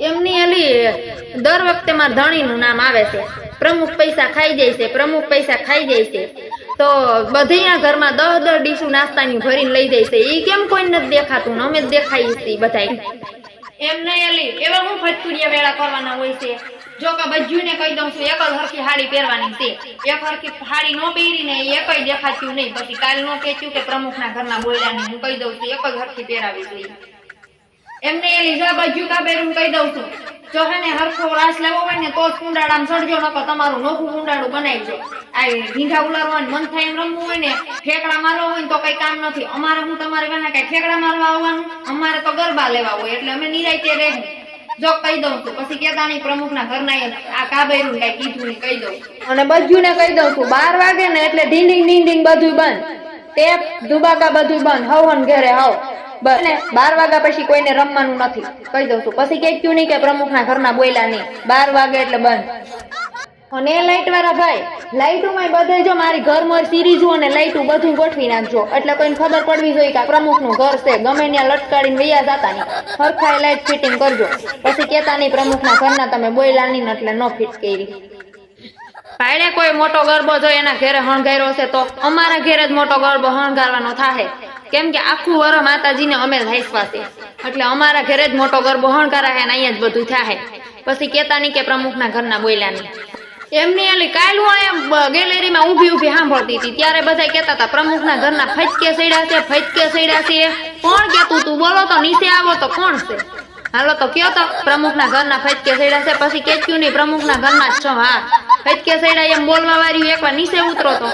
એમની એલી દર વખતે મારા ધણીનું નામ આવે છે, પ્રમુખ પૈસા ખાઈ જાય છે, પ્રમુખ પૈસા ખાઈ જાય છે, તો બધીના ઘરમાં 10 ડીશું નાસ્તાની ભરીને લઈ જાય છે. ઈ કેમ કોઈ નથી દેખાતું ને અમે જ દેખાઈએ છીએ બધાય. એમ નહીં એલી, એવા હું ફટકુડિયા વેળા કરવાના હોય છે. જો કે બજ્જુને કહી દઉં છું એક જ હરખી સાડી પહેરવાની છે, એક હરખી સાડી નો પહેરીને એકય દેખાતું નહીં. પછી કાલ નો કહેતું કે પ્રમુખના ઘરના બોલ્યાની, હું કહી દઉં છું એક જ હરખી પહેરાવી જોઈએ. એમને એલી જા બજ્જુ કાબેરું કહી દઉં છું, જો હે ને હરખો રાસ લેવો હોય ને તો જ કુંડાળામાં ચડજો, નકર તમારું નોખું કુંડાળું બનાવજો. આ ઢીંગા ઉલારવાનું મન થાય એમ રમવું હોય ને, ઠેકડા મારવા હોય ને તો કઈ કામ નથી. અમારે હું તમારે વાના કઈ ઠેકડા મારવા આવવાનું, અમારે તો ગરબા લેવા હોય એટલે અમે નિરાયતે રહેવું. જો કહી દઉં છું પછી કેતા નહીં પ્રમુખના ઘરના આ કાબેરું કઈ કીધું નહીં કહી દઉં. અને બજ્જુને કહી દઉં છું 12 વાગે ને એટલે ઢીંડિંગ બધું બંધ, ટેપ ધુબાકા બધું બંધ, હવન ઘરે હવ બને. 12 વાગ્યા પછી કોઈને રમવાનું નથી કહી દઉં છું. પછી કહેતું નહીં કે પ્રમુખના ઘરના બોલ્યા નહીં, 12 વાગે એટલે બંધ. અને એ લાઈટ વાળા ભાઈ, લાઈટોમાં બધે જો મારી ઘરમાં સિરીઝો અને લાઈટો બધું ગોઠવી નાખજો, એટલે કોઈને ખબર પડવી જોઈએ કે પ્રમુખનું ઘર છે. ગમે ત્યાં લટકાડીને વૈયા જતા નહીં, હરખાઈ લાઈટ ફિટિંગ કરજો. પછી કેતા નહીં પ્રમુખના ઘરના તમે બોલ્યા નહીં એટલે ન ફિટ કરી. ભાઈને કોઈ મોટો ગરબો જોઈએ એના ઘરે હણગાર્યો છે તો અમારા ઘરે જ મોટો ગરબો હણગારવાનો થાય, કેમ કે આખું વર માતાજીને અમે હાઈસવા છે, એટલે અમારા ઘરે જ મોટો ગરબો હણગારાય અને અહીંયા જ બધું થાય. પછી કેતા નહીં કે પ્રમુખના ઘરના બોલ્યા નહીં. એમની એલી કાલ હું એમ ગેલેરીમાં ઊભી સાંભળતી હતી, ત્યારે બધા કહેતા હતા પ્રમુખના ઘરના ફટકે સડ્યા છે, ફટકે સડ્યા છે. કોણ કેતું તું? બોલો તો, નીચે આવો તો કોણ છે? હાલો તો કયો તો પ્રમુખના ઘરના ફટકે સડ્યા છે. પછી કેચ્યું નહીં પ્રમુખના ઘરના જ છો. હા, ફટકે સડ્યા એમ બોલવા વાળી એકવાર નીચે ઉતરો તો.